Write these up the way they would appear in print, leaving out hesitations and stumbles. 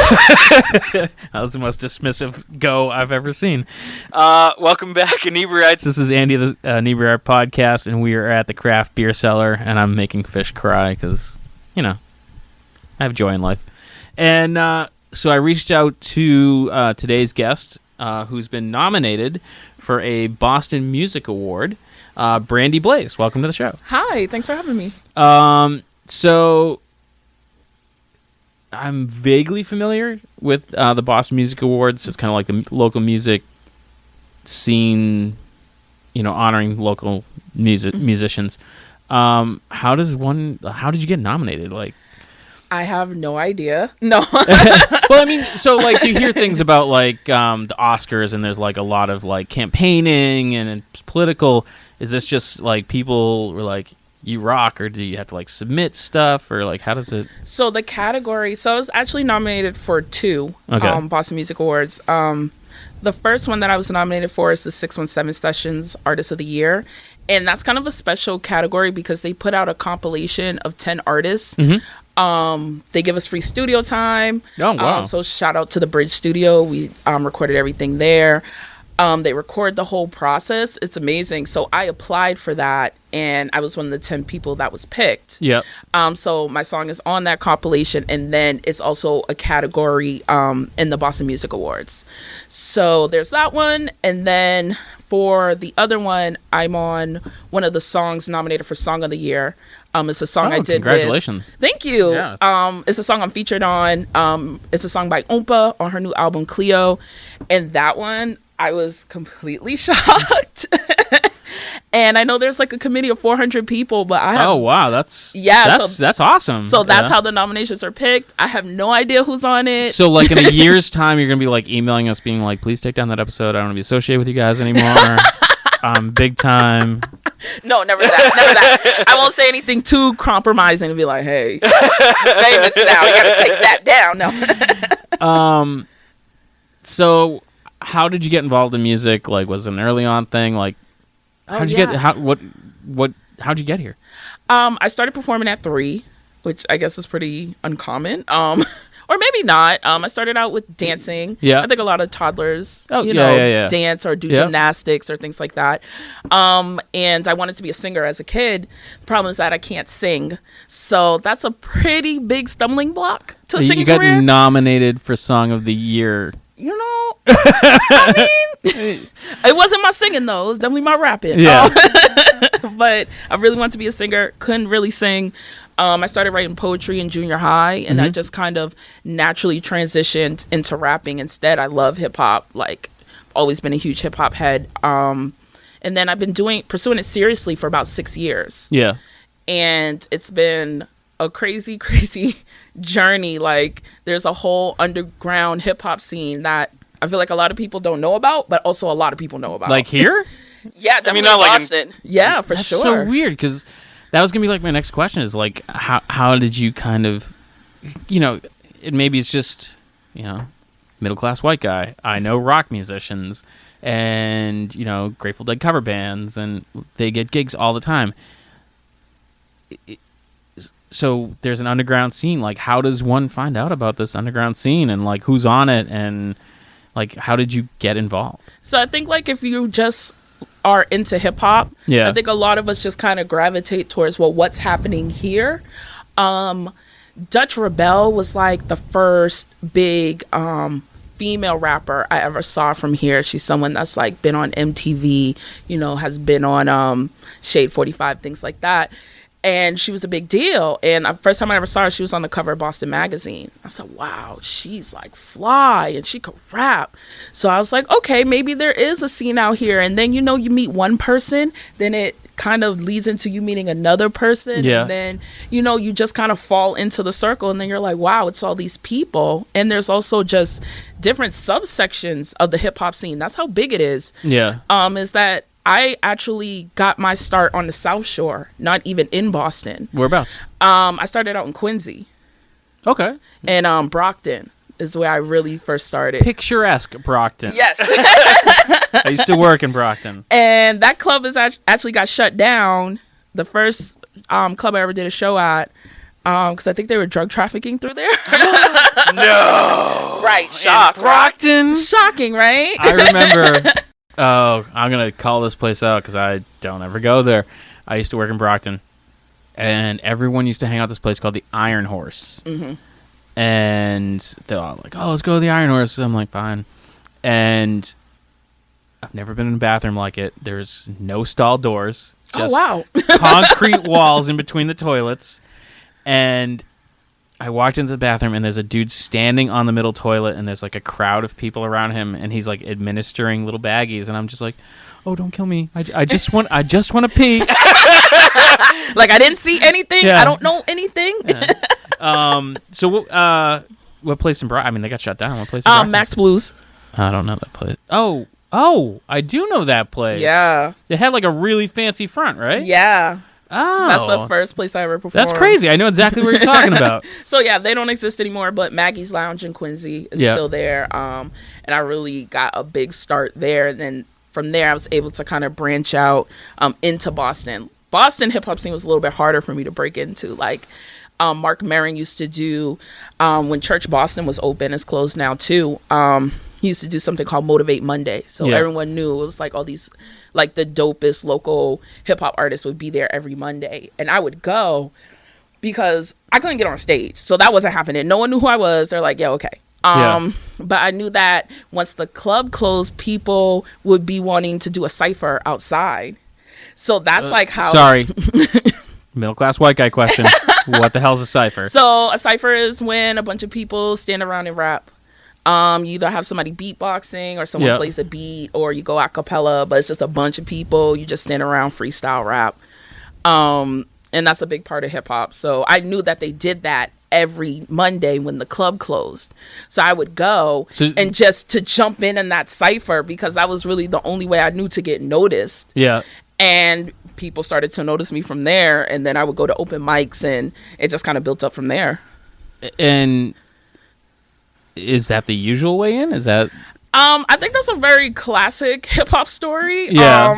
That was the most dismissive go I've ever seen. Welcome back, Inebri-arts. This is Andy, the Inebri-art podcast, and we are at the craft beer cellar, and I'm making fish cry because, I have joy in life. And so I reached out to today's guest, who's been nominated for a Boston Music Award, Brandie Blaze. Welcome to the show. Hi, thanks for having me. So I'm vaguely familiar with the Boston Music Awards. It's kind of like the local music scene, honoring local musicians. How did you get nominated? Like, I have no idea. No. Well, I mean, so like you hear things about like the Oscars, and there's like a lot of like campaigning and it's political. Is this just like people were like, you rock, or do you have to like submit stuff, or like how does it? So the category. So I was actually nominated for two Boston Music Awards. The first one that I was nominated for is the 617 Sessions Artist of the Year, and that's kind of a special category because they put out a compilation of 10 artists. Mm-hmm. They give us free studio time. Oh wow! So shout out to the Bridge Studio. We recorded everything there. They record the whole process. It's amazing. So I applied for that, and I was one of the 10 people that was picked. Yep. So my song is on that compilation, and then it's also a category in the Boston Music Awards. So there's that one, and then for the other one, I'm on one of the songs nominated for Song of the Year. It's a song I did. Congratulations! Thank you. Yeah. It's a song I'm featured on. It's a song by Oompa on her new album Cleo, and that one I was completely shocked. And I know there's like a committee of 400 people, but I have... Oh, wow. That's awesome. So that's how the nominations are picked. I have no idea who's on it. So like in a year's time, you're going to be like emailing us being like, please take down that episode. I don't want to be associated with you guys anymore. Big time. No, never that. I won't say anything too compromising and be like, hey, you're famous now. You got to take that down. No. So how did you get involved in music? Like, was it an early on thing? Like, how'd you get here? I started performing at 3, which I guess is pretty uncommon. Or maybe not. I started out with dancing. Yeah. I think a lot of toddlers, dance or do gymnastics or things like that. And I wanted to be a singer as a kid. The problem is that I can't sing. So that's a pretty big stumbling block to a singing career. You got nominated for Song of the Year. I mean, it wasn't my singing though. It was definitely my rapping. Yeah. But I really wanted to be a singer. Couldn't really sing. I started writing poetry in junior high, and I just kind of naturally transitioned into rapping instead. I love hip hop. Like, always been a huge hip hop head. And then I've been pursuing it seriously for about 6 years. Yeah. And it's been a crazy, crazy journey. Like, there's a whole underground hip hop scene that I feel like a lot of people don't know about, but also a lot of people know about. Like here? Yeah, definitely Boston. Yeah, for that's sure. So weird, because that was gonna be like my next question is like, how did you kind of, maybe it's just, middle class white guy. I know rock musicians and Grateful Dead cover bands, and they get gigs all the time. So there's an underground scene. Like, how does one find out about this underground scene, and like who's on it, and like how did you get involved? So I think like if you just are into hip hop, I think a lot of us just kind of gravitate towards what's happening here. Dutch Rebel was like the first big female rapper I ever saw from here. She's someone that's like been on MTV, has been on Shade 45, things like that. And she was a big deal. And the first time I ever saw her, she was on the cover of Boston Magazine. I said, wow, she's like fly and she could rap. So I was like, okay, maybe there is a scene out here. And then, you meet one person, then it kind of leads into you meeting another person. Yeah. And then, you just kind of fall into the circle. And then you're like, wow, it's all these people. And there's also just different subsections of the hip hop scene. That's how big it is. Yeah. Is that I actually got my start on the South Shore, not even in Boston. Whereabouts? I started out in Quincy. Okay. And Brockton is where I really first started. Picturesque Brockton. Yes. I used to work in Brockton. And that club is actually got shut down. The first club I ever did a show at, because I think they were drug trafficking through there. No. Right. Shock. Brockton. Shocking, right? I remember. Oh, I'm gonna call this place out because I don't ever go there. I used to work in Brockton, and everyone used to hang out at this place called the Iron Horse. Mm-hmm. And they're all like, "Oh, let's go to the Iron Horse." I'm like, "Fine." And I've never been in a bathroom like it. There's no stall doors. Just concrete walls in between the toilets. And I walked into the bathroom, and there's a dude standing on the middle toilet, and there's like a crowd of people around him, and he's like administering little baggies, and I'm just like, "Oh, don't kill me! I just want to pee." Like I didn't see anything. Yeah. I don't know anything. Yeah. So what place in Brockton? I mean, they got shut down. What place? In Max Blues. I don't know that place. Oh, I do know that place. Yeah. It had like a really fancy front, right? Yeah. Oh. That's the first place I ever performed. That's crazy. I know exactly what you're talking about. So, yeah, they don't exist anymore, but Maggie's Lounge in Quincy is still there. And I really got a big start there. And then from there, I was able to kind of branch out into Boston. Boston hip-hop scene was a little bit harder for me to break into. Like, Mark Maron used to do, when Church Boston was open, it's closed now too, he used to do something called Motivate Monday. So everyone knew it was like all these, like the dopest local hip hop artists would be there every Monday. And I would go because I couldn't get on stage. So that wasn't happening. No one knew who I was. They're like, yeah, okay. But I knew that once the club closed, people would be wanting to do a cypher outside. So that's like how... Sorry. Middle-class white guy question. What the hell's a cypher? So a cypher is when a bunch of people stand around and rap. You either have somebody beatboxing or someone plays a beat, or you go a cappella, but it's just a bunch of people. You just stand around freestyle rap. And that's a big part of hip hop. So I knew that they did that every Monday when the club closed. So I would go and just to jump in that cypher because that was really the only way I knew to get noticed. Yeah. And people started to notice me from there. And then I would go to open mics and it just kind of built up from there. And is that the usual way in? Is that... I think that's a very classic hip hop story. Yeah.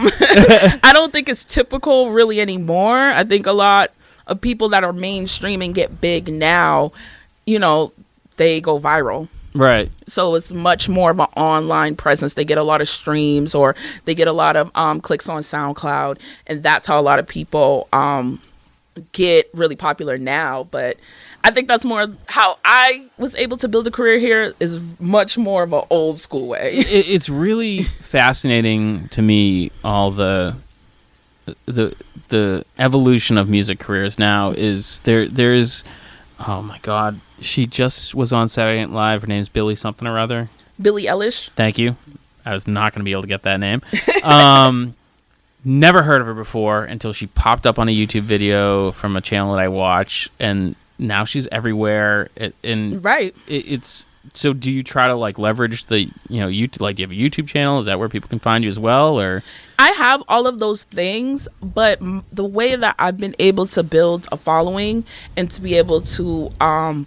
I don't think it's typical really anymore. I think a lot of people that are mainstream and get big now, you know, they go viral. Right. So it's much more of an online presence. They get a lot of streams or they get a lot of clicks on SoundCloud. And that's how a lot of people get really popular now. But I think that's more how I was able to build a career here is much more of an old school way. It's really fascinating to me, all the evolution of music careers now is there's oh my God, she just was on Saturday Night Live. Her name's Billie something or other. Billie Eilish. Thank you. I was not going to be able to get that name. Never heard of her before until she popped up on a YouTube video from a channel that I watch, and now she's everywhere. It's so. Do you try to like leverage the YouTube? Like, do you have a YouTube channel? Is that where people can find you as well, or? I have all of those things, but the way that I've been able to build a following and to be able to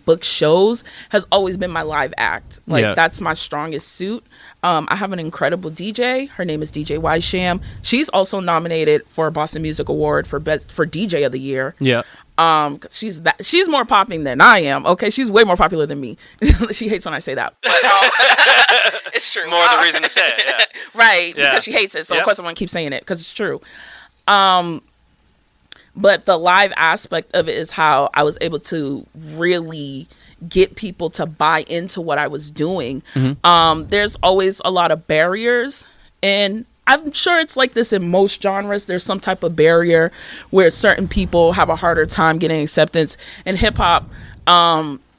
book shows has always been my live act. Like, that's my strongest suit. I have an incredible DJ. Her name is DJ Wysham. She's also nominated for a Boston Music Award for DJ of the Year. Yeah. She's more popping than I am. Okay, she's way more popular than me. She hates when I say that. It's true. More the reason to say it, yeah. Right, because she hates it. So of course I'm gonna keep saying it because it's true. But the live aspect of it is how I was able to really get people to buy into what I was doing. Mm-hmm. There's always a lot of barriers, and I'm sure it's like this in most genres. There's some type of barrier where certain people have a harder time getting acceptance. In hip hop,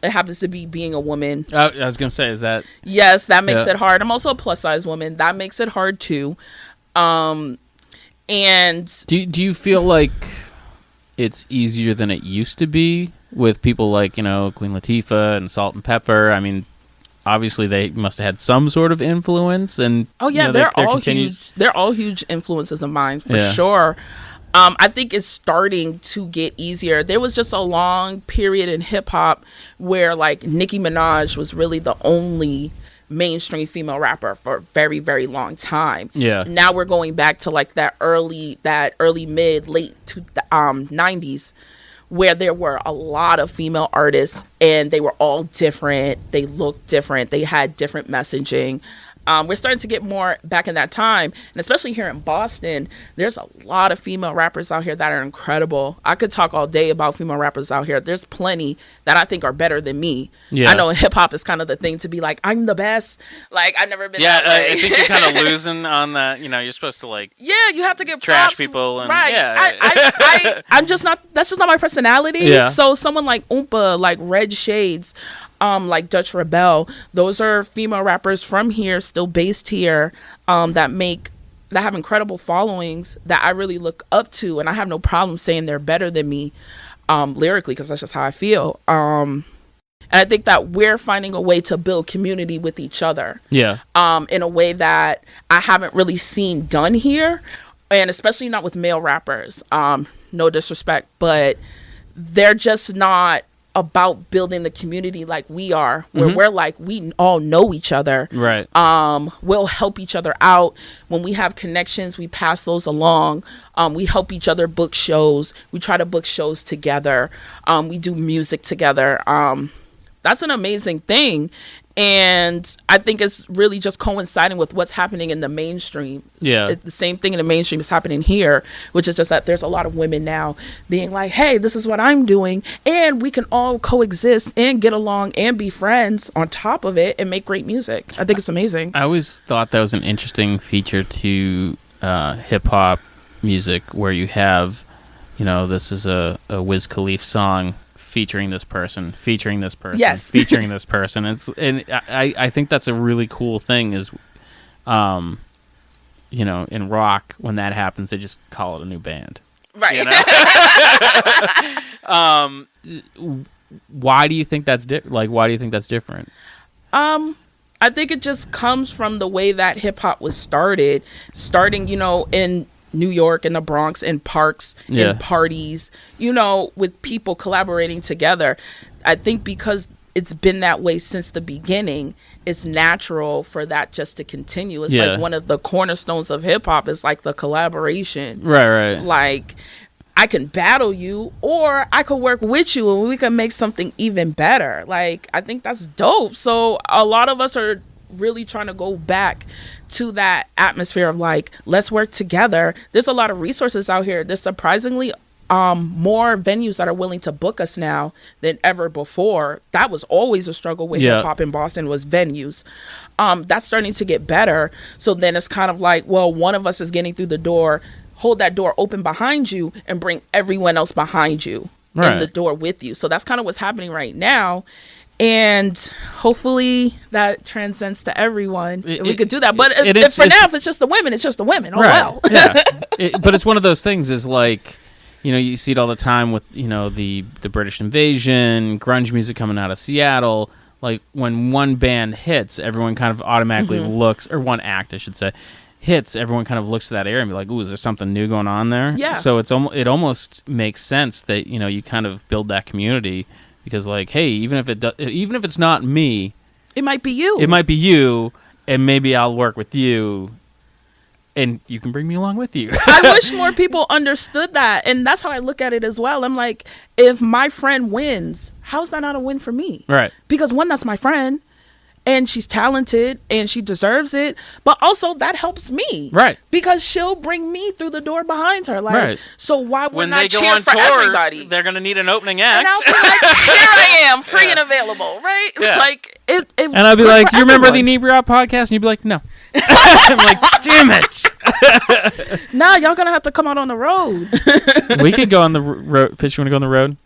it happens to be being a woman. I was going to say, is that... Yes, that makes it hard. I'm also a plus size woman. That makes it hard too. And... Do you feel like it's easier than it used to be with people like, Queen Latifah and Salt and Pepper? I mean... Obviously, they must have had some sort of influence, and they're all huge. They're all huge influences of mine for sure. I think it's starting to get easier. There was just a long period in hip hop where like Nicki Minaj was really the only mainstream female rapper for a very, very long time. Yeah. Now we're going back to like that early mid late 90s. where there were a lot of female artists and they were all different. They looked different. They had different messaging. We're starting to get more back in that time. And especially here in Boston, there's a lot of female rappers out here that are incredible. I could talk all day about female rappers out here. There's plenty that I think are better than me. Yeah. I know in hip hop is kind of the thing to be like, I'm the best. Like, I've never been that way. I think you're kind of losing on that. You know, you're supposed to like... Yeah, you have to give trash props. people. And, right. Yeah. I'm just not... That's just not my personality. Yeah. So someone like Oompa, like Red Shades... like Dutch Rebel, those are female rappers from here, still based here, that have incredible followings that I really look up to, and I have no problem saying they're better than me lyrically, because that's just how I feel. And I think that we're finding a way to build community with each other. Yeah. In a way that I haven't really seen done here, and especially not with male rappers. No disrespect, but they're just not about building the community like we are, where we're like, we all know each other. Right. We'll help each other out. When we have connections, we pass those along. We help each other book shows. We try to book shows together. We do music together. That's an amazing thing. And I think it's really just coinciding with what's happening in the mainstream. Yeah. It's the same thing in the mainstream is happening here, which is just that there's a lot of women now being like, hey, this is what I'm doing. And we can all coexist and get along and be friends on top of it and make great music. I think it's amazing. I always thought that was an interesting feature to hip hop music, where you have, you know, this is a Wiz Khalifa song featuring this person, yes, featuring this person. I think that's a really cool thing is, you know, in rock, when that happens, they just call it a new band. Right. You know? Why do you think that's why do you think that's different? I think it just comes from the way that hip hop was starting, you know, in New York and the Bronx, in parks, in parties, you know, with people collaborating together. I think because it's been that way since the beginning, it's natural for that just to continue. It's like one of the cornerstones of hip hop is like the collaboration. Right. Like, I can battle you, or I could work with you and we can make something even better. Like, I think that's dope. So a lot of us are really trying to go back to that atmosphere of like, let's work together. There's a lot of resources out here. There's surprisingly more venues that are willing to book us now than ever before. That was always a struggle with hip hop in Boston, was venues. That's starting to get better. So then it's kind of like, well, one of us is getting through the door, hold that door open behind you and bring everyone else behind you in the door with you. So that's kind of what's happening right now. And hopefully that transcends to everyone. We could do that. But now, if it's just the women, it's just the women. Oh, well. Yeah. But it's one of those things is like, you know, you see it all the time with, you know, the British invasion, grunge music coming out of Seattle. Like, when one band hits, everyone kind of automatically looks, or one act, I should say, hits, everyone kind of looks to that area and be like, ooh, is there something new going on there? Yeah. So it almost makes sense that, you know, you kind of build that community. Because, like, hey, even if it's not me, it might be you. It might be you, and maybe I'll work with you, and you can bring me along with you. I wish more people understood that, and that's how I look at it as well. I'm like, if my friend wins, how's that not a win for me? Right. Because one, that's my friend, and she's talented, and she deserves it, but also that helps me. Right. Because she'll bring me through the door behind her. Like, so why would I cheer for everybody? They're going to need an opening act. And I'll be like, here I am, free and available, right? Yeah. Like, and I'll be like, you remember the Inebri-art podcast? And you'd be like, no. I'm like, damn it. Nah, y'all going to have to come out on the road. We could go on the road. Fish, you want to go on the road?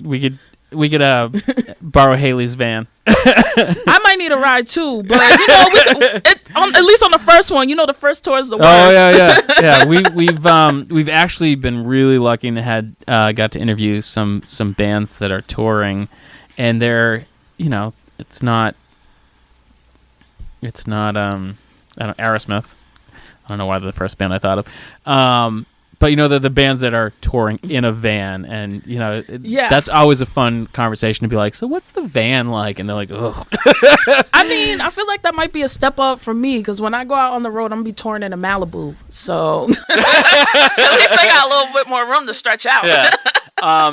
We could borrow Haley's van. I might need a ride too, but you know, at least on the first one, you know, the first tour is the worst. Oh yeah. We've actually been really lucky and got to interview some bands that are touring, and they're, you know, it's not Aerosmith. I don't know why they're the first band I thought of. But, you know, the bands that are touring in a van, and, you know, that's always a fun conversation to be like, so what's the van like? And they're like, ugh. I mean, I feel like that might be a step up for me, because when I go out on the road, I'm going to be touring in a Malibu. So at least I got a little bit more room to stretch out. Yeah.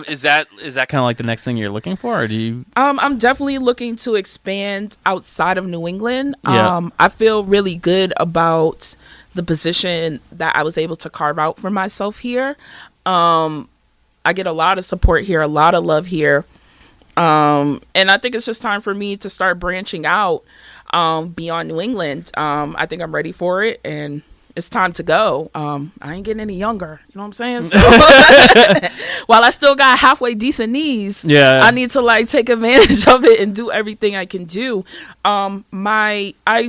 Is that kind of like the next thing you're looking for, or do you? I'm definitely looking to expand outside of New England. Yeah. I feel really good about the position that I was able to carve out for myself here. I get a lot of support here, a lot of love here. And I think it's just time for me to start branching out beyond New England. I think I'm ready for it, and it's time to go. I ain't getting any younger. You know what I'm saying? So while I still got halfway decent knees, I need to like take advantage of it and do everything I can do. I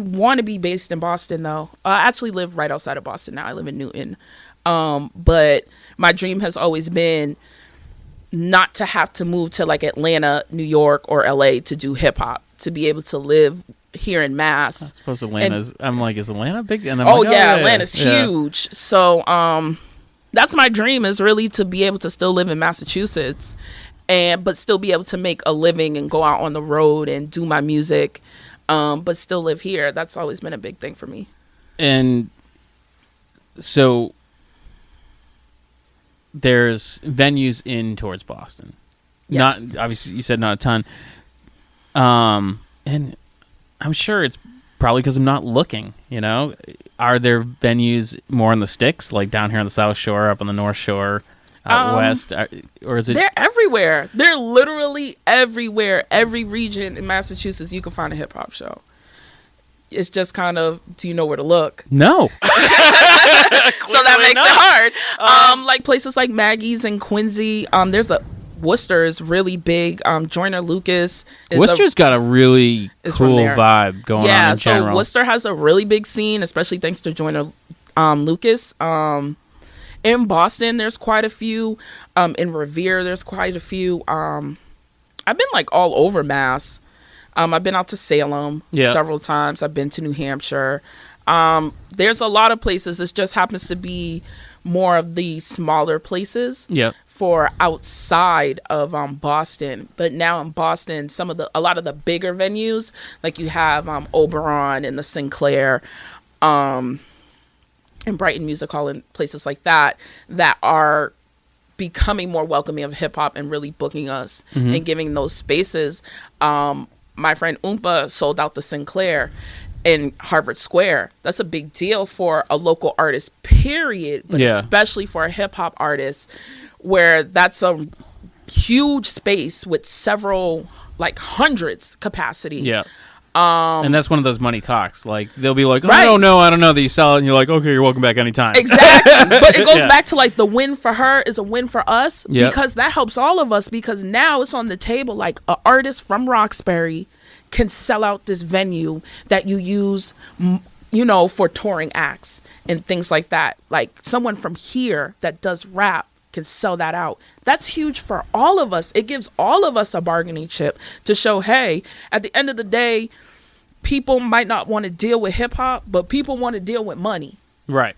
want to be based in Boston though. I actually live right outside of Boston now. I live in Newton. But my dream has always been not to have to move to like Atlanta, New York, or LA to do hip hop, to be able to live here in Mass. I suppose Atlanta's. I'm like, is Atlanta big? And I'm Atlanta's huge. So that's my dream, is really to be able to still live in Massachusetts, but still be able to make a living and go out on the road and do my music, but still live here. That's always been a big thing for me. And so there's venues in towards Boston. Yes. Not obviously, you said not a ton. And I'm sure it's probably because I'm not looking, you know? Are there venues more in the sticks, like down here on the South Shore, up on the North Shore, out west? Or is it? They're everywhere. They're literally everywhere. Every region in Massachusetts, you can find a hip-hop show. It's just kind of, do you know where to look? No. So that makes it hard. Like places like Maggie's and Quincy. There's Worcester is really big. Joyner Lucas. Worcester's got a really cool vibe going on in general. So Worcester has a really big scene, especially thanks to Joyner Lucas. In Boston, there's quite a few. In Revere, there's quite a few. I've been like all over Mass. I've been out to Salem several times. I've been to New Hampshire. There's a lot of places. It just happens to be more of the smaller places for outside of Boston. But now in Boston, a lot of the bigger venues, like you have Oberon and the Sinclair, and Brighton Music Hall and places like that are becoming more welcoming of hip hop and really booking us and giving those spaces. My friend Oompa sold out the Sinclair in Harvard Square. That's a big deal for a local artist, period, but especially for a hip hop artist, where that's a huge space with several, like hundreds capacity. Yeah. And that's one of those money talks. Like, they'll be like, I don't know that you sell it. And you're like, okay, you're welcome back anytime. Exactly. But it goes back to, like, the win for her is a win for us because that helps all of us, because now it's on the table. Like, an artist from Roxbury can sell out this venue that you use, for touring acts and things like that. Like, someone from here that does rap can sell that out. That's huge for all of us. It gives all of us a bargaining chip to show, hey, at the end of the day, people might not want to deal with hip hop, but people want to deal with money. Right.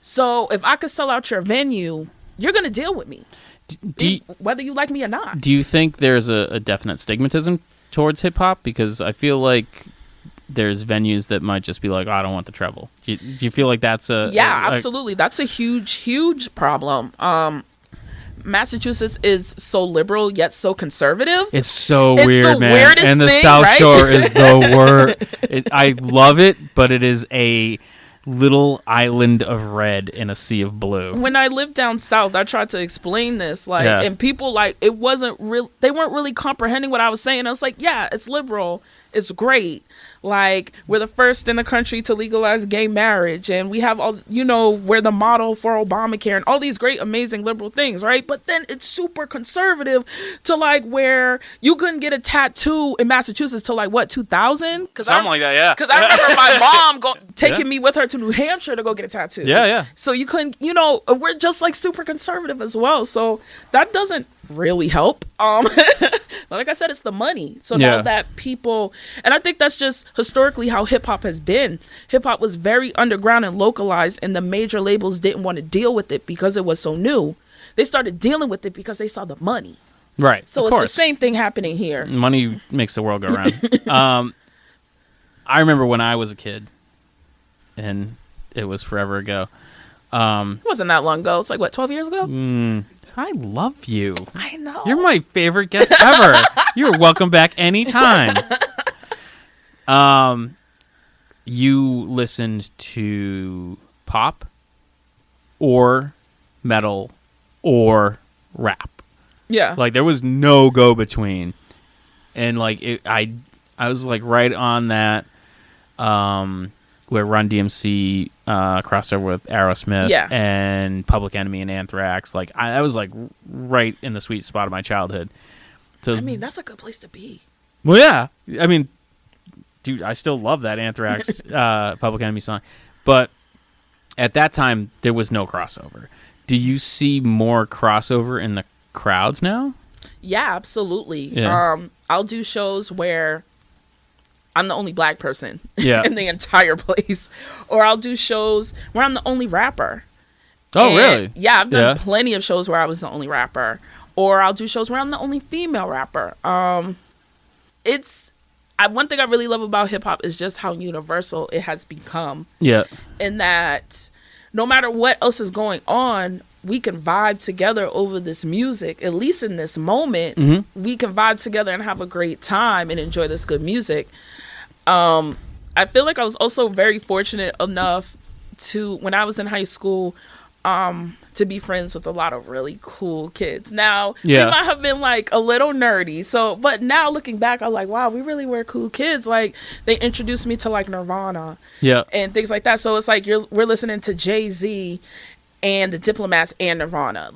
So if I could sell out your venue, you're going to deal with me, whether you like me or not. Do you think there's a definite stigmatism towards hip hop? Because I feel like there's venues that might just be like, I don't want the treble. Do you feel like that's absolutely. That's a huge problem. Massachusetts is so liberal yet so conservative. It's so weird, man. Weirdest and the thing, South right? Shore is the worst. I love it, but it is a little island of red in a sea of blue. When I lived down south, I tried to explain this, and people it wasn't real. They weren't really comprehending what I was saying. I was like, yeah, it's liberal. It's great. Like, we're the first in the country to legalize gay marriage, and we have all, we're the model for Obamacare and all these great, amazing liberal things, right? But then it's super conservative to like where you couldn't get a tattoo in Massachusetts till like what, 2000? Something like that, yeah. Because I remember my mom taking me with her to New Hampshire to go get a tattoo. Yeah. So you couldn't, we're just like super conservative as well. So that doesn't really help. Like I said, it's the money. So now that people, and I think that's just historically how hip hop has been. Hip hop was very underground and localized, and the major labels didn't want to deal with it because it was so new. They started dealing with it because they saw the money. Right. So it's the same thing happening here. Money makes the world go round. I remember when I was a kid, and it was forever ago. It wasn't that long ago. It's like, what, 12 years ago? I love you. I know. You're my favorite guest ever. You're welcome back anytime. You listened to pop or metal or rap. Yeah. Like there was no go between. And like I was like right on that where Run DMC crossed over with Aerosmith and Public Enemy and Anthrax. Like I was like right in the sweet spot of my childhood. So I mean, that's a good place to be. Well, yeah. I mean, dude, I still love that Anthrax Public Enemy song. But at that time, there was no crossover. Do you see more crossover in the crowds now? Yeah, absolutely. Yeah. I'll do shows where I'm the only black person in the entire place. Or I'll do shows where I'm the only rapper. Oh, really? Yeah, I've done plenty of shows where I was the only rapper. Or I'll do shows where I'm the only female rapper. One thing I really love about hip-hop is just how universal it has become. Yeah. In that no matter what else is going on, we can vibe together over this music. At least in this moment, we can vibe together and have a great time and enjoy this good music. I feel like I was also very fortunate enough to, when I was in high school, to be friends with a lot of really cool kids. Now, they might have been like a little nerdy. But now looking back, I'm like, wow, we really were cool kids. Like they introduced me to like Nirvana and things like that. So it's like we're listening to Jay-Z and the Diplomats and Nirvana.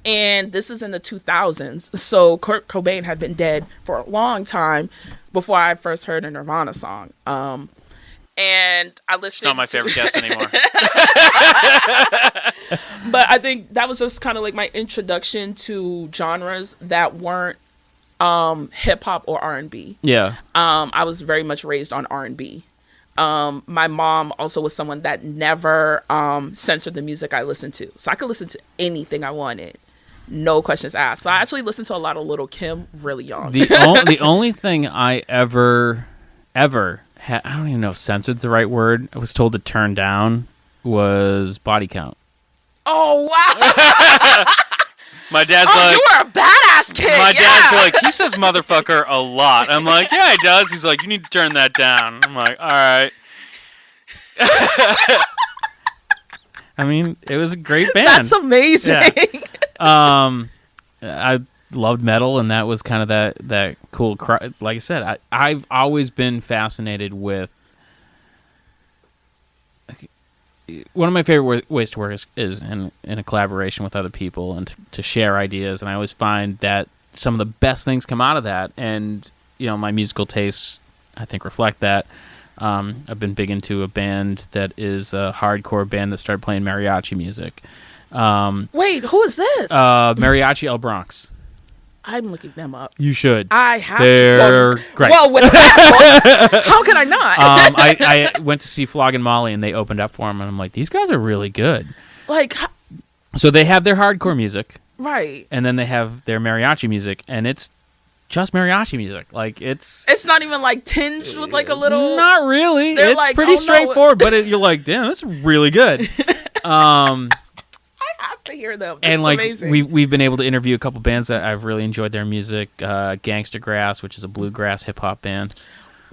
And this is in the 2000s. So Kurt Cobain had been dead for a long time before I first heard a Nirvana song. And I listened. It's not my favorite guest anymore. But I think that was just kind of like my introduction to genres that weren't hip hop or R&B. Yeah. I was very much raised on R&B. My mom also was someone that never censored the music I listened to, so I could listen to anything I wanted, no questions asked. So I actually listened to a lot of Lil' Kim really young. The only thing I ever had, I don't even know if censored's the right word, I was told to turn down, was Body Count. Oh, wow. My dad's like, you were a badass kid. My dad's like, he says motherfucker a lot. I'm like, yeah, he does. He's like, you need to turn that down. I'm like, all right. I mean, it was a great band. That's amazing. Yeah. I loved metal, and that was kind of that cool. Like I said, I've always been fascinated with. One of my favorite ways to work is in a collaboration with other people and to share ideas. And I always find that some of the best things come out of that. And, you know, my musical tastes, I think, reflect that. I've been big into a band that is a hardcore band that started playing mariachi music. Wait, who is this? Mariachi El Bronx. I'm looking them up. You should. I have They're great. Well, with that, how can I not? I went to see Flog and Molly, and they opened up for them, and I'm like, these guys are really good. Like, so they have their hardcore music, right? And then they have their mariachi music, and it's just mariachi music. Like it's not even like tinged with like a little. Not really. It's like, pretty straightforward, but you're like, damn, this is really good. I have to hear them. And like amazing. we've been able to interview a couple bands that I've really enjoyed their music. Gangsta Grass, which is a bluegrass hip hop band.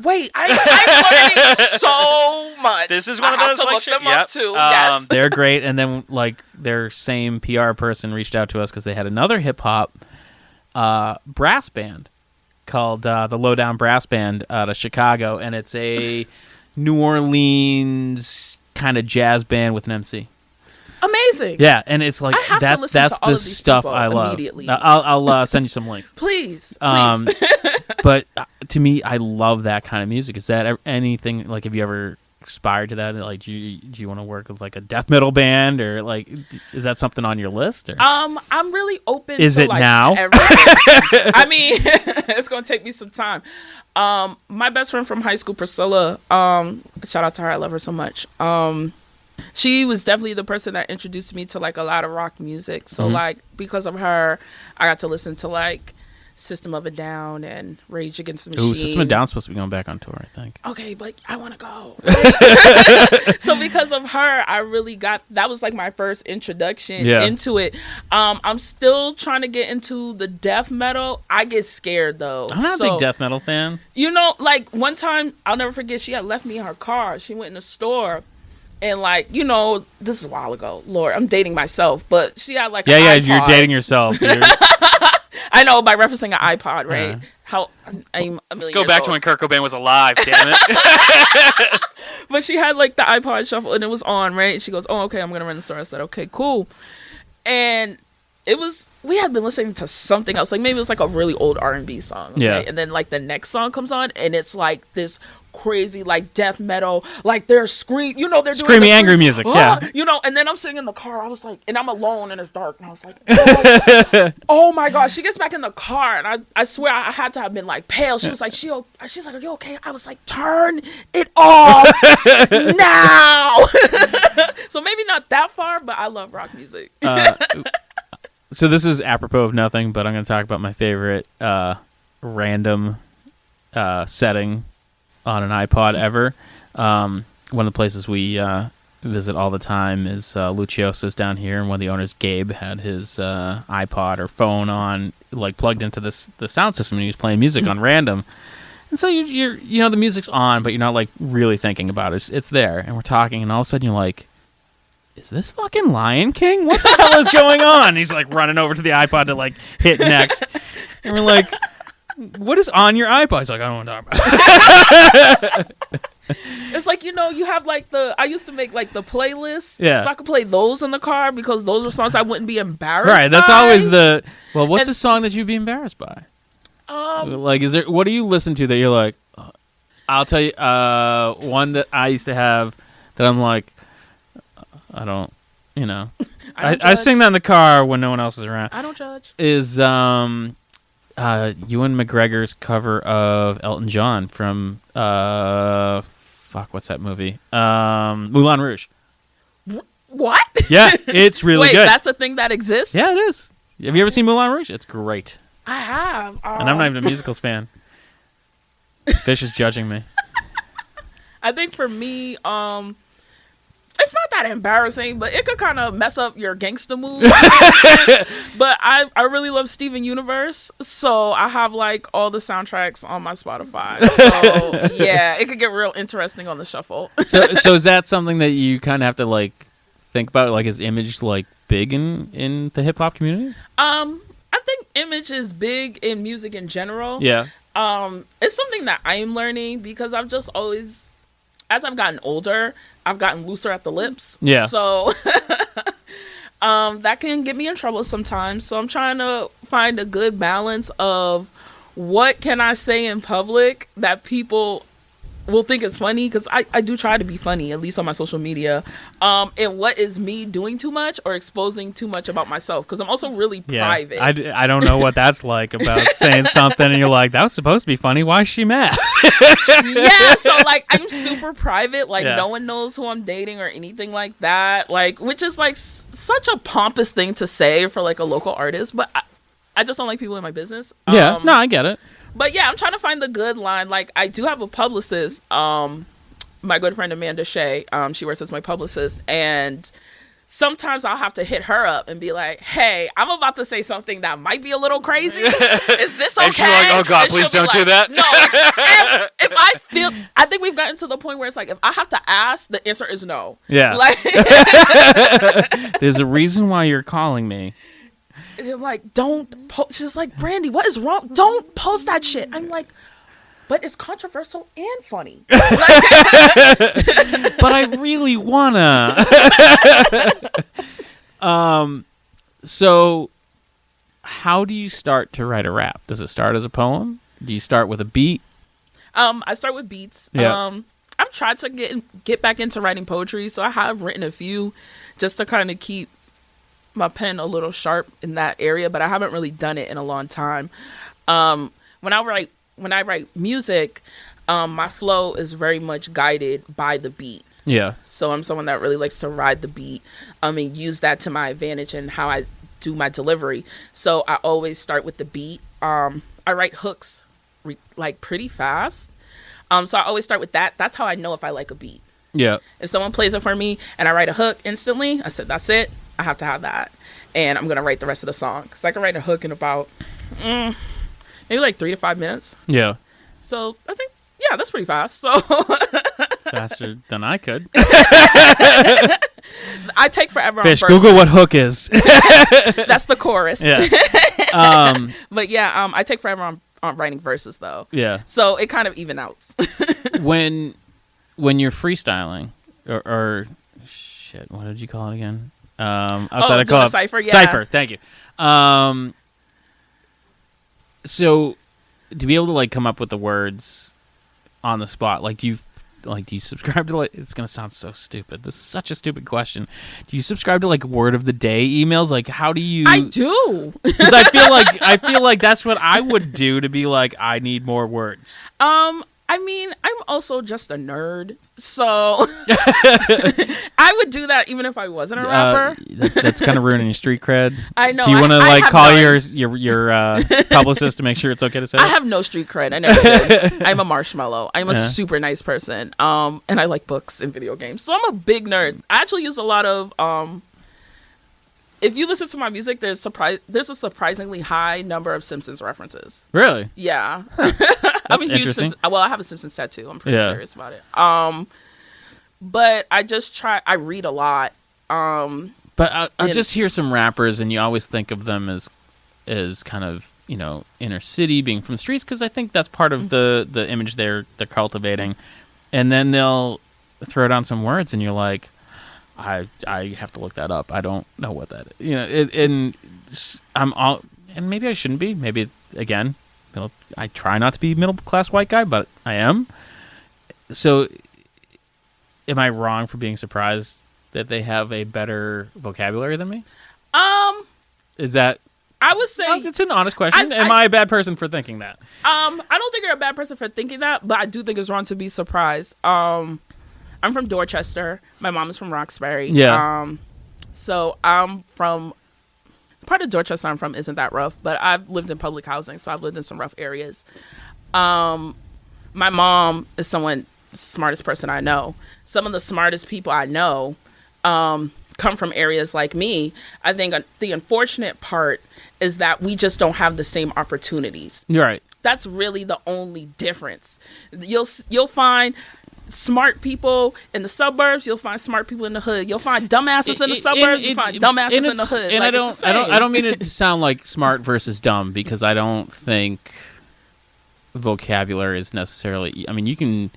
Wait, I'm learning so much. This is one of those. I have to look them up too. Yes, they're great. And then like their same PR person reached out to us because they had another hip hop brass band called the Lowdown Brass Band out of Chicago, and it's a New Orleans kind of jazz band with an MC. Amazing. Yeah, and it's like that's the stuff I love. I'll send you some links. Please. But to me, I love that kind of music. Is that anything like? Have you ever aspired to that? Like, do you want to work with like a death metal band, or like, is that something on your list? Or? I'm really open. Is to, it like, now? I mean, it's gonna take me some time. My best friend from high school, Priscilla. Shout out to her. I love her so much. She was definitely the person that introduced me to like a lot of rock music. So like because of her, I got to listen to like System of a Down and Rage Against the Machine. Ooh, System of a Down's supposed to be going back on tour, I think. Okay, but I want to go. So because of her, I really got, that was like my first introduction into it. I'm still trying to get into the death metal. I get scared though. I'm not a big death metal fan. You know, like one time, I'll never forget, she had left me in her car. She went in the store. And like, you know, this is a while ago. Lord, I'm dating myself, but she had like an iPod. You're dating yourself. I know, by referencing an iPod, right? How I'm a million Let's go back to when Kurt Cobain was alive, damn it. But she had like the iPod shuffle and it was on, right? And she goes, "Oh, okay, I'm gonna run the store." I said, "Okay, cool." And it was, we had been listening to something else, like maybe it was like a really old R&B song, okay? And then like the next song comes on and it's like this crazy like death metal, like they're you know, they're screamy doing angry music, you know. And then I'm sitting in the car, I was like, and I'm alone and it's dark, and I was like, oh my god. She gets back in the car and I swear I had to have been like pale. She was like, she's like, "Are you okay?" I was like, "Turn it off now." So maybe not that far, but I love rock music. So this is apropos of nothing, but I'm going to talk about my favorite random setting on an iPod ever. One of the places we visit all the time is Lucioso's down here, and one of the owners, Gabe, had his iPod or phone on, like plugged into the sound system, and he was playing music on random. And so you're you know, the music's on, but you're not like really thinking about it. It's there, and we're talking, and all of a sudden you're like, "Is this fucking Lion King? What the hell is going on?" And he's like running over to the iPod to like hit next. And we're like, "What is on your iPod?" He's like, "I don't want to talk about it." It's like, you know, you have like I used to make like the playlists. Yeah. So I could play those in the car because those are songs I wouldn't be embarrassed Right. That's by. always what's a song that you'd be embarrassed by? Like, what do you listen to that you're like, I'll tell you, one that I used to have that I'm like, I don't, you know, I sing that in the car when no one else is around. I don't judge. Is Ewan McGregor's cover of Elton John from what's that movie? Moulin Rouge. What? Yeah, it's really good. Wait, that's a thing that exists? Yeah, it is. Have you ever seen Moulin Rouge? It's great. I have. And I'm not even a musicals fan. Fish is judging me. I think for me, it's not that embarrassing, but it could kind of mess up your gangster mood. But I really love Steven Universe, so I have like all the soundtracks on my Spotify. So yeah, it could get real interesting on the shuffle. So is that something that you kind of have to like think about? Like, is Image like big in the hip hop community? I think Image is big in music in general. Yeah. It's something that I am learning because I've just always, as I've gotten older, I've gotten looser at the lips. Yeah. So that can get me in trouble sometimes. So I'm trying to find a good balance of what can I say in public that people will think is funny, because I do try to be funny, at least on my social media, and what is me doing too much or exposing too much about myself, because I'm also really private. I don't know what that's like, about saying something and you're like, that was supposed to be funny, why is she mad? Yeah, so like I'm super private, like no one knows who I'm dating or anything like that, like, which is like such a pompous thing to say for like a local artist, but I just don't like people in my business. No, I get it. But yeah, I'm trying to find the good line. Like, I do have a publicist, my good friend Amanda Shea. She works as my publicist, and sometimes I'll have to hit her up and be like, "Hey, I'm about to say something that might be a little crazy. Is this okay?" And she's like, "Oh God, please don't do that." No, if I think we've gotten to the point where it's like, if I have to ask, the answer is no. Yeah. Like, there's a reason why you're calling me. They're like, "Don't post." She's like, "Brandie, what is wrong? Don't post that shit." I'm like, but it's controversial and funny. But I really wanna. So how do you start to write a rap? Does it start as a poem? Do you start with a beat? I start with beats. Yeah. I've tried to get back into writing poetry, so I have written a few just to kind of keep my pen a little sharp in that area, but I haven't really done it in a long time. When I write music, my flow is very much guided by the beat. Yeah. So I'm someone that really likes to ride the beat, and use that to my advantage in how I do my delivery. So I always start with the beat. I write hooks like pretty fast. So I always start with that. That's how I know if I like a beat. Yeah. If someone plays it for me and I write a hook instantly, I said, that's it. I have to have that. And I'm going to write the rest of the song. Because I can write a hook in about maybe like 3 to 5 minutes. Yeah. So I think, yeah, that's pretty fast. So faster than I could. I take forever Fish, on verses. Google what hook is. That's the chorus. Yeah. But yeah, I take forever on writing verses though. Yeah. So it kind of even out. when you're freestyling or shit, what did you call it again? Outside of club. Cypher, yeah. Cypher, thank you. So to be able to like come up with the words on the spot, like do you subscribe to like, it's gonna sound so stupid. This is such a stupid question. Do you subscribe to like word of the day emails? Like how do you? I do. Because I feel like that's what I would do to be like, I need more words. I mean, I'm also just a nerd, so I would do that even if I wasn't a rapper. That's kind of ruining your street cred. I know. Do you want to like call your publicist to make sure it's okay to say? I have no street cred. I never did. I'm a marshmallow. I'm a super nice person. And I like books and video games, so I'm a big nerd. I actually use a lot of if you listen to my music, there's a surprisingly high number of Simpsons references. Really? Yeah. That's I'm a huge interesting. Simpsons. Well, I have a Simpsons tattoo. I'm pretty serious about it. But I just I read a lot. But I just hear some rappers, and you always think of them as kind of, you know, inner city, being from the streets, because I think that's part of the image they're cultivating. And then they'll throw down some words, and you're like, I have to look that up. I don't know what that is. You know, and maybe I shouldn't be. Maybe again, I try not to be middle class white guy, but I am. So, am I wrong for being surprised that they have a better vocabulary than me? Is that? I would say it's an honest question. Am I a bad person for thinking that? I don't think you're a bad person for thinking that, but I do think it's wrong to be surprised. I'm from Dorchester. My mom is from Roxbury. Yeah. So I'm from part of Dorchester I'm from isn't that rough, but I've lived in public housing, so I've lived in some rough areas. My mom is smartest person I know. Some of the smartest people I know come from areas like me. I think the unfortunate part is that we just don't have the same opportunities. You're right. That's really the only difference. You'll find smart people in the suburbs. You'll find smart people in the hood. You'll find dumbasses in the suburbs. You find dumbasses in the hood. And like, I don't mean it to sound like smart versus dumb, because I don't think vocabulary is necessarily. I mean, you can.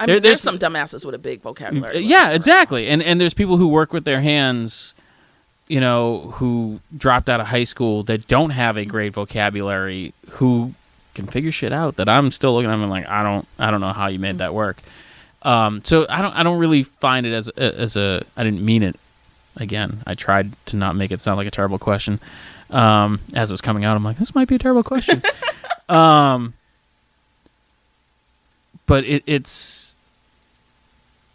There's some dumbasses with a big vocabulary. Yeah, exactly. And there's people who work with their hands, you know, who dropped out of high school that don't have a great vocabulary, who can figure shit out that I'm still looking at them and like, I don't know how you made that work. So I don't really find it as a I didn't mean it. Again, I tried to not make it sound like a terrible question. As it was coming out, I'm like, this might be a terrible question. But it's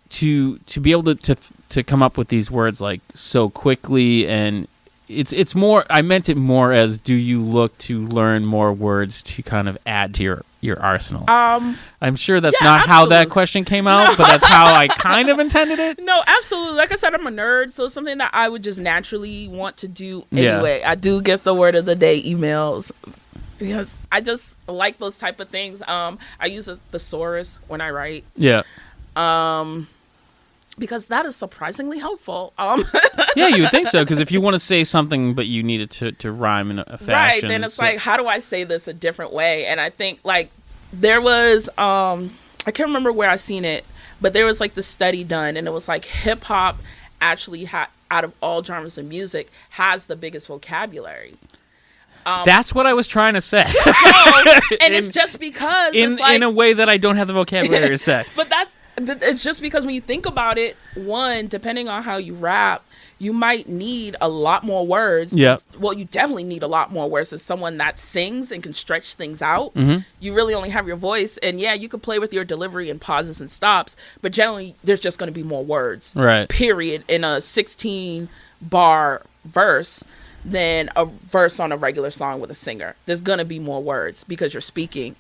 to be able to come up with these words like so quickly, and it's more. I meant it more as, do you look to learn more words to kind of add to your arsenal? I'm sure that's not absolutely. how that question came out, but that's how I kind of intended it. No, absolutely. Like I said, I'm a nerd, so it's something that I would just naturally want to do anyway. Yeah. I do get the word of the day emails because I just like those type of things. I use a thesaurus when I write. Yeah. Because that is surprisingly helpful. Yeah, you would think so, because if you want to say something but you need it to rhyme in a fashion. Right, then it's like, how do I say this a different way? And I think, like, there was, I can't remember where I seen it, but there was, like, this study done, and it was, like, hip-hop actually, out of all genres of music, has the biggest vocabulary. That's what I was trying to say. And it's just because in a way that I don't have the vocabulary to say. But it's just because when you think about it, one, depending on how you rap, you might need a lot more words. Yeah. Well, you definitely need a lot more words as someone that sings and can stretch things out. Mm-hmm. You really only have your voice. And yeah, you can play with your delivery and pauses and stops, but generally there's just going to be more words. Right. Period. In a 16 bar verse than a verse on a regular song with a singer. There's gonna be more words because you're speaking.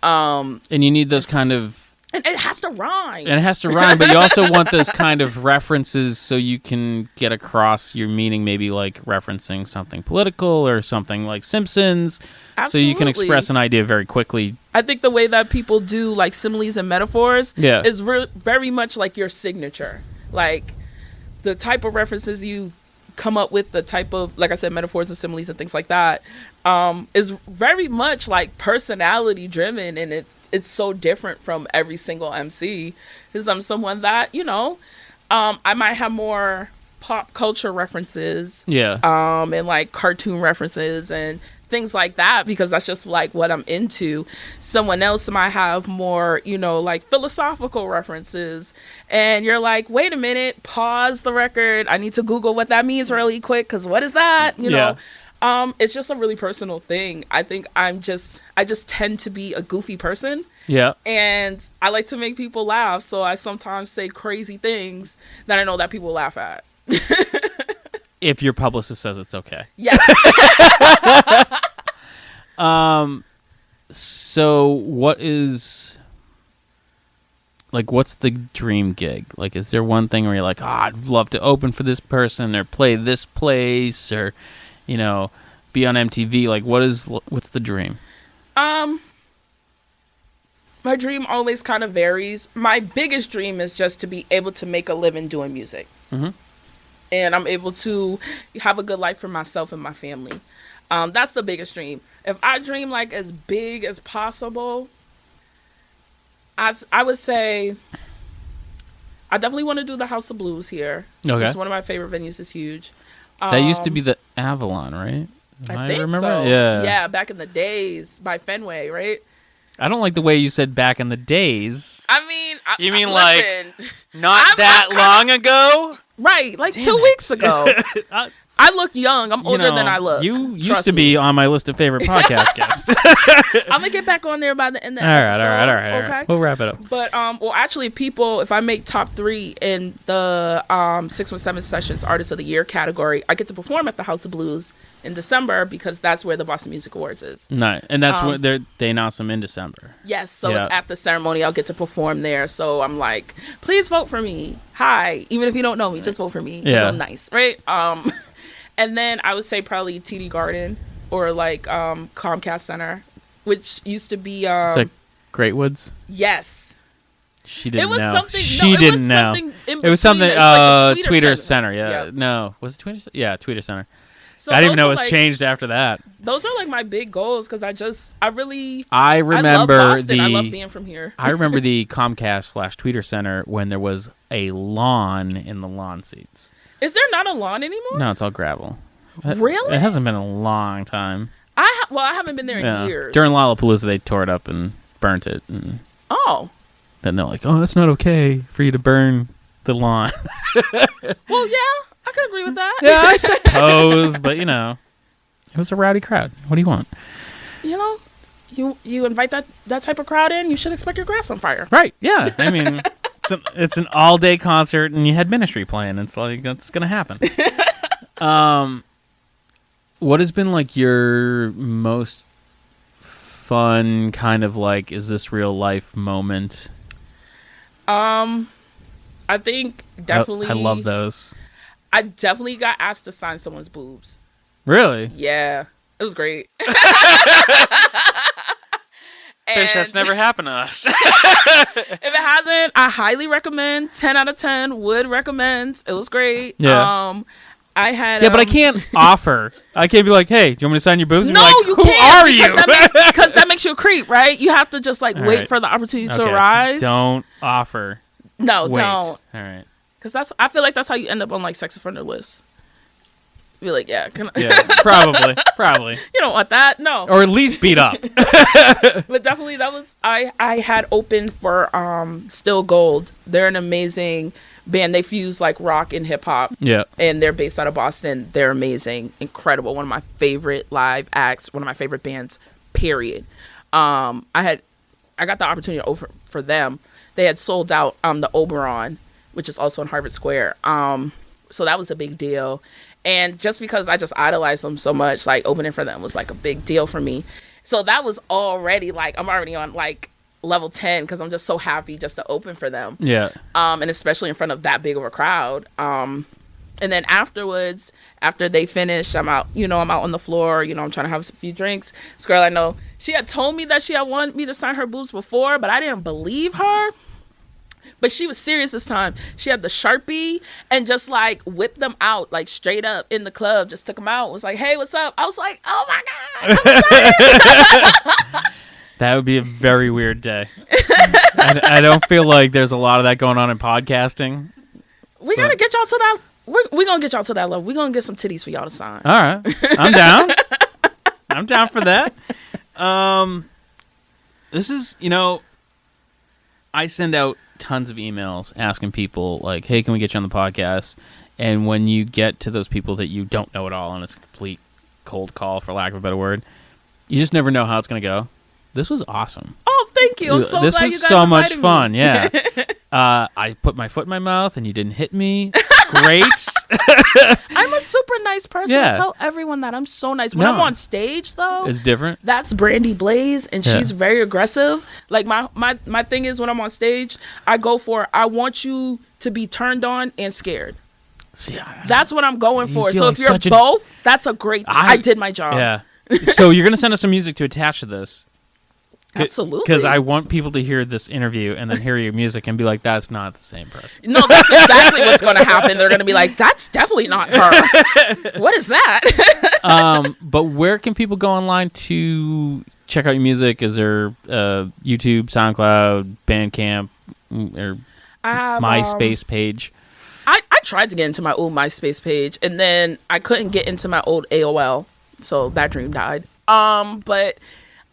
And you need those kind of... And it has to rhyme. And it has to rhyme, but you also want those kind of references so you can get across your meaning, maybe like referencing something political or something like Simpsons. Absolutely. So you can express an idea very quickly. I think the way that people do like similes and metaphors is very much like your signature. Like the type of references you come up with, the type of, like I said, metaphors and similes and things like that, is very much like personality driven, and it's so different from every single MC, because I'm someone that, you know, I might have more pop culture references, and like cartoon references and things like that, because that's just like what I'm into. Someone else might have more, you know, like philosophical references, and you're like, wait a minute, pause the record, I need to Google what that means really quick, because what is that, you know? It's just a really personal thing. I think I just tend to be a goofy person, and I like to make people laugh, so I sometimes say crazy things that I know that people laugh at. If your publicist says it's okay. Yes. So what's the dream gig? Like, is there one thing where you're like, I'd love to open for this person or play this place or, you know, be on MTV? Like, what's the dream? My dream always kind of varies. My biggest dream is just to be able to make a living doing music. Mm-hmm. And I'm able to have a good life for myself and my family. That's the biggest dream. If I dream like as big as possible, I would say I definitely want to do the House of Blues here. Okay. It's one of my favorite venues. It's huge. That used to be the Avalon, right? I think so. Yeah, back in the days by Fenway, right? I don't like the way you said back in the days. I mean... You mean like not that long ago? Right, like 2 weeks ago. I look young. I'm older than I look. You used to be on my list of favorite podcast guests. I'm going to get back on there by the end of the episode. All right. Okay? We'll wrap it up. But, well, actually, people, if I make top 3 in the 617 Sessions Artist of the Year category, I get to perform at the House of Blues in December, because that's where the Boston Music Awards is. Nice. And that's what they announce them in December. Yes. So it's at the ceremony. I'll get to perform there. So I'm like, please vote for me. Hi. Even if you don't know me, just vote for me. Because I'm nice. Right? And then I would say probably TD Garden or like Comcast Center, which used to be... it's like Great Woods? Yes. She didn't know. It was something... She didn't know. It was something... Like Tweeter Center. Yeah. Yep. No. Was it Tweeter Center? Yeah, Tweeter Center. So I didn't even know it was changed after that. Those are like my big goals, because I remember I love Boston. I love being from here. I remember the Comcast/Tweeter Center when there was a lawn in the lawn seats. Is there not a lawn anymore? No, it's all gravel. Really? It hasn't been a long time. I haven't been there in years. During Lollapalooza, they tore it up and burnt it. And then they're like, that's not okay for you to burn the lawn. Well, yeah, I can agree with that. Yeah, I suppose, but, it was a rowdy crowd. What do you want? You invite that type of crowd in, you should expect your grass on fire. Right, yeah. I mean... It's an all-day concert, and you had Ministry playing. It's like, that's going to happen. What has been, like, your most fun kind of, like, is this real life moment? I think definitely... I love those. I definitely got asked to sign someone's boobs. Really? Yeah. It was great. Bitch, that's never happened to us. If it hasn't, I highly recommend. 10 out of 10 would recommend. It was great. Yeah. I had... Yeah, but I can't offer. I can't be like, hey, do you want me to sign your boobs? No, like, you Who can't. Are you? Because that makes you a creep, right? You have to just like wait for the opportunity to arise. Don't offer. No, wait. don't. All right. Because I feel like that's how you end up on like sex offender lists. Be like, yeah, probably. You don't want that, no. Or at least beat up. But definitely, that was I had opened for Still Gold. They're an amazing band. They fuse like rock and hip hop. Yeah, and they're based out of Boston. They're amazing, incredible. One of my favorite live acts. One of my favorite bands. Period. I got the opportunity to open for them. They had sold out the Oberon, which is also in Harvard Square. So that was a big deal. And just because I just idolized them so much, like opening for them was like a big deal for me. So that was already like, I'm already on like level 10 because I'm just so happy just to open for them. Yeah. And especially in front of that big of a crowd. And then afterwards, after they finished, I'm out on the floor, I'm trying to have a few drinks. This girl I know, she had told me that she had wanted me to sign her boobs before, but I didn't believe her. But she was serious this time. She had the Sharpie and just like whipped them out, like straight up in the club, just took them out. Was like, hey, what's up? I was like, oh my God, I'm excited. That would be a very weird day. I don't feel like there's a lot of that going on in podcasting. We got to get y'all to that. We're going to get y'all to that level. We're going to get some titties for y'all to sign. All right. I'm down. I'm down for that. This is, I send out tons of emails asking people, like, hey, can we get you on the podcast? And when you get to those people that you don't know at all, and it's a complete cold call, for lack of a better word, you just never know how it's going to go. This was awesome. Oh, thank you. I'm so this glad was you guys so much invited fun. me. Yeah. I put my foot in my mouth and you didn't hit me. Great. I'm a super nice person. Yeah. I tell everyone that I'm so nice. When I'm on stage, though, it's different. That's Brandie Blaze, and she's very aggressive. Like my thing is, when I'm on stage, I go for, I want you to be turned on and scared. See, that's what I'm going for. So if you're both, that's a great. I did my job. Yeah. So you're gonna send us some music to attach to this. Absolutely. Because I want people to hear this interview and then hear your music and be like, that's not the same person. No, that's exactly what's going to happen. They're going to be like, that's definitely not her. What is that? But where can people go online to check out your music? Is there YouTube, SoundCloud, Bandcamp, or MySpace page? I tried to get into my old MySpace page, and then I couldn't get into my old AOL, so that dream died. But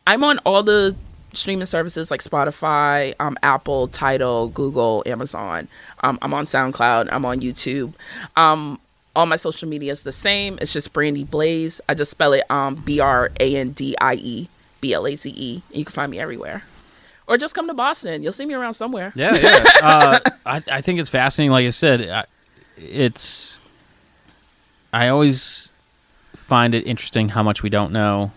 I'm on all the streaming services like Spotify, Apple, Tidal, Google, Amazon. I'm on SoundCloud. I'm on YouTube. All my social media is the same. It's just Brandie Blaze. I just spell it BRANDIE BLAZE. You can find me everywhere. Or just come to Boston. You'll see me around somewhere. Yeah. I think it's fascinating. Like I said, I always find it interesting how much we don't know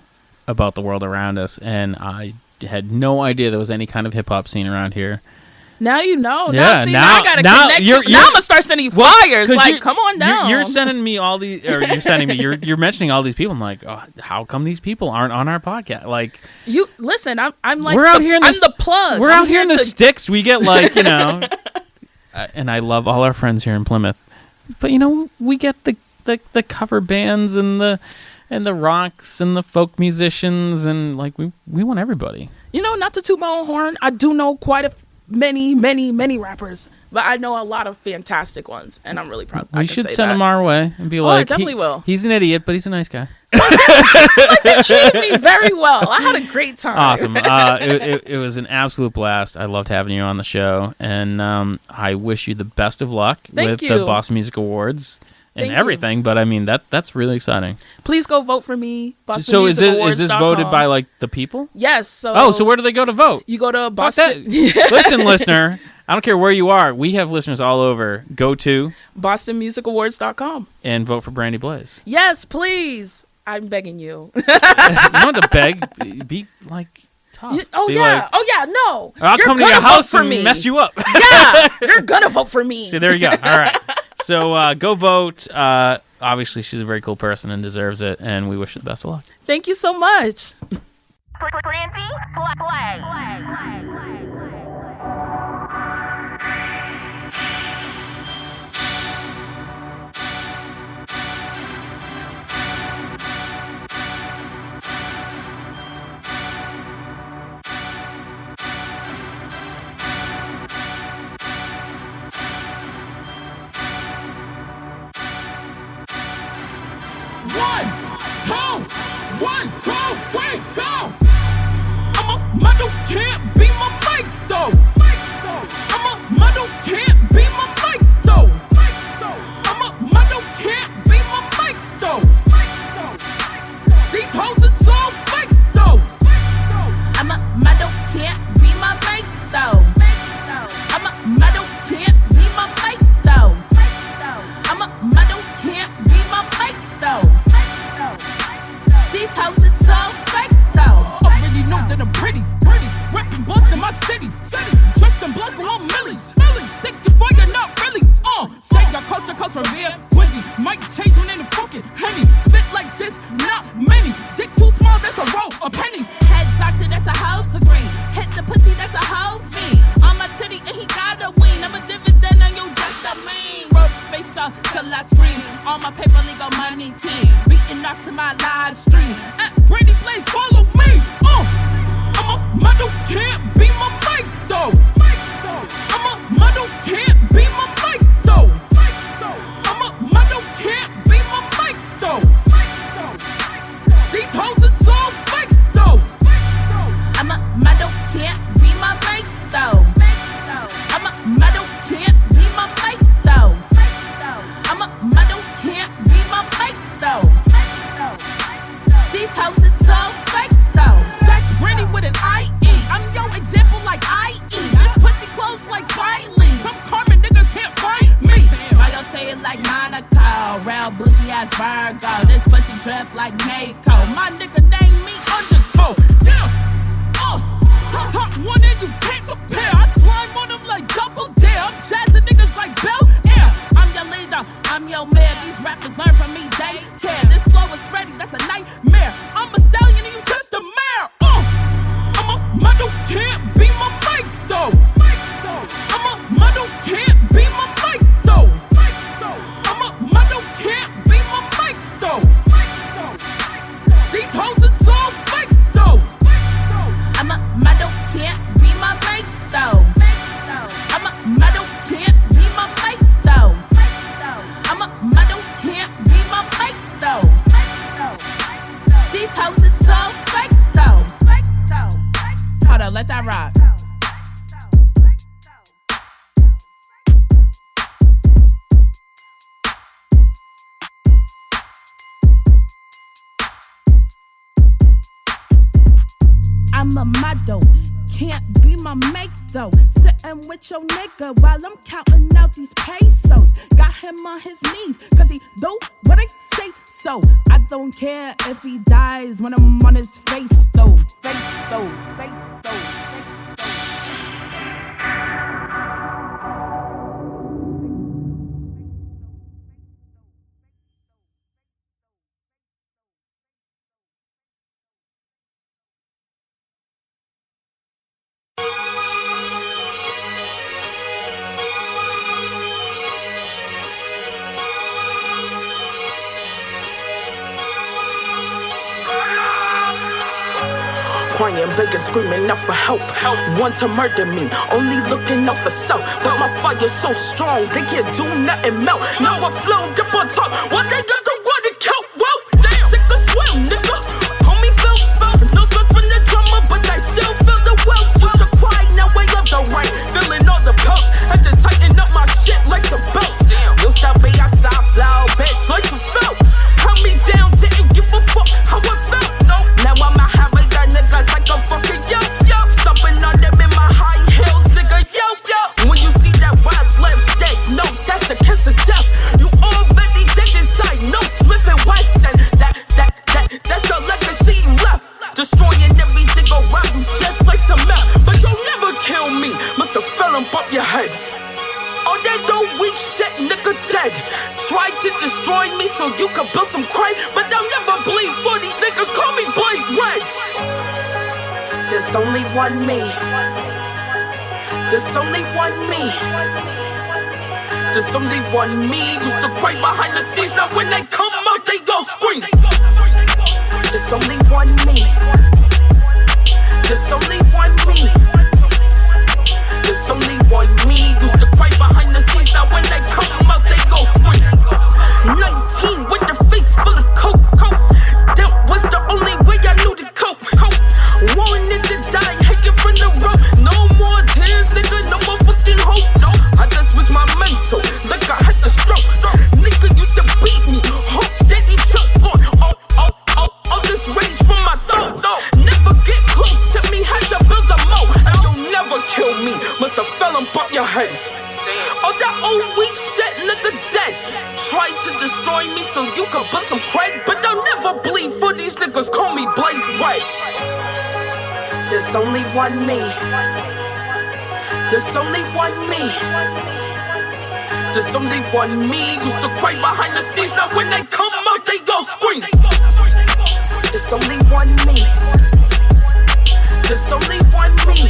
about the world around us, and I had no idea there was any kind of hip-hop scene around here. Now you know. Yeah, now I got to connect you. Now I'm going to start sending you flyers. Like, come on down. You're sending me all these, or you're sending me, you're mentioning all these people. I'm like, oh, how come these people aren't on our podcast? Like, you listen, I'm like, we're out here in I'm the plug. We're out here in the sticks. We get like, and I love all our friends here in Plymouth. But, we get the cover bands and the rocks and the folk musicians, and like we want everybody. Not to toot my own horn, I do know quite many rappers, but I know a lot of fantastic ones, and I'm really proud. We should send them our way and be like, I definitely will. He's an idiot, but he's a nice guy. They treated me very well. I had a great time. Awesome. It was an absolute blast. I loved having you on the show, and I wish you the best of luck with the Boston Music Awards. And everything, but I mean that's really exciting. Please go vote for me. So is this voted by like the people? Yes. So where do they go to vote? You go to Boston. Listen, listener, I don't care where you are. We have listeners all over. Go to BostonMusicAwards.com and vote for Brandie Blaze. Yes, please. I'm begging you. You don't have to beg. Be like tough. No. I'll come to your house and mess you up. Yeah, you're gonna vote for me. See, there you go. All right. So go vote. Obviously, she's a very cool person and deserves it, and we wish her the best of luck. Thank you so much. Brandie Blaze. One, two, three, go! I'm a mother, can't be my anything. Beating off to my live stream. At Brandie Blaze, follow me. I'm a model, can't be my mic though. I'm a model, can't be my mic though. I'm a model, can't be my mic though. These hoes are so fake though. I'm a model, can't be my mic though. I'm a model, can't be my mic though. I'm a model, can't be my mic though. These hoes are so fake though. That's Brandie with an I-E. I'm your example like I-E. This pussy close like filings. Some Carmen nigga can't fight me. Royalty is like Monaco. Real bougie ass Virgo. This pussy drip like Mako. My nigga name me Undertow. Yeah. Top one and you can't compare. I slime on them like Double Dare. I'm jazzing niggas like Bel Air. I'm your leader, I'm your mayor. These rappers learn from me, they care. This flow is ready, that's a nightmare. I'm a stallion and you just a mare. I'm a model, can't be my mic though. I'm a model, can't be my mic though. I'm a model, can't be my mic though. These hoes are so fake though. I'm a model, can't be my mic though. I'm a model, can't be my mic though. I'm a model, can't be my mic though. These hoes are so fake though. Hold up, let that rock. I'm a model, can't be my make though. Sitting with your nigga while I'm counting out these pesos. Got him on his knees, cause he do what I say so. I don't care if he dies when I'm on his face though. Face though, face though. Crying, begging, screaming out for help. Want to murder me, only looking out for self. But my fire's so strong, they can't do nothing melt. Now I float up on top, what they got the water count? Whoa, sick of swell, nigga. Homie felt, no smoke from the drummer, but I still feel the wells. Used to cry, now I love the rain. Feeling all the pelts, had to tighten up my shit like some belts. Used to be a soft flow, bitch, like some felt. Held me down, didn't give a fuck how I felt. No, now I'm a habit. Niggas like a fucking yo. Stomping on them in my high heels, nigga, yo. When you see that white lipstick, no, that's the kiss of death. You already dead inside, no Smith and Wesson. That's the legacy left. Destroying everything around me just like some meth. But you'll never kill me, musta fell and bump your head. All that old weak shit, nigga dead. Tried to destroy me so you could build some credit, but they'll never bleed for these niggas, call me Blaze Red. There's only one me. There's only one me. There's only one me. Used to cry behind the scenes, now when they come out, they go scream. There's only one me. There's only one me. There's only one me. Used to cry behind the scenes, now when they come out, they go scream. 19 with the face full of coke. That was the only way I knew to cope. Wanted to die, hanging from the rope. No more tears, nigga, no more fucking hope. No, I just switched my mental, like I had the stroke. Nigga used to beat me, hope that he choke on. All this rage from my throat. Never get close to me, had to build a moat. And you'll never kill me, musta fell and bump your head. All that old weak shit, nigga dead. Tried to destroy me so you could put some credit, but they'll never bleed for these niggas, call me Blaze Red. There's only one me. There's only one me. There's only one me. Used to cry behind the scenes, now when they come out, they go scream. There's only one me. There's only one me.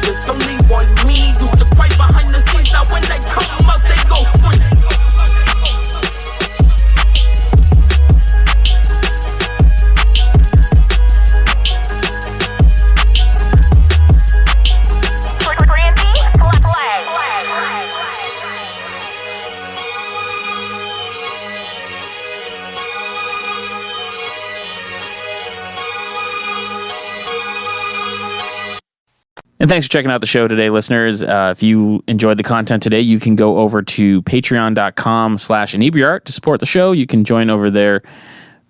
There's only one me. Used to cry behind the scenes, now when they come out, they go scream. And thanks for checking out the show today, listeners. If you enjoyed the content today, you can go over to patreon.com/Inebri-art to support the show. You can join over there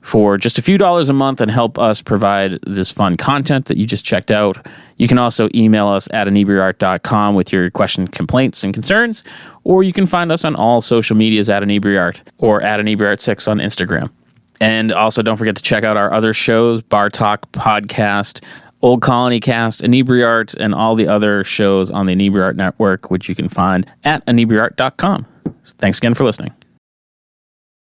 for just a few dollars a month and help us provide this fun content that you just checked out. You can also email us at Inebri-art.com with your questions, complaints, and concerns, or you can find us on all social medias at Inebri-art or at Inebri-art6 on Instagram. And also don't forget to check out our other shows, Bar Talk Podcast, Old Colony Cast, Inebri-art, and all the other shows on the Inebri-art Network, which you can find at Inebri-art.com. Thanks again for listening.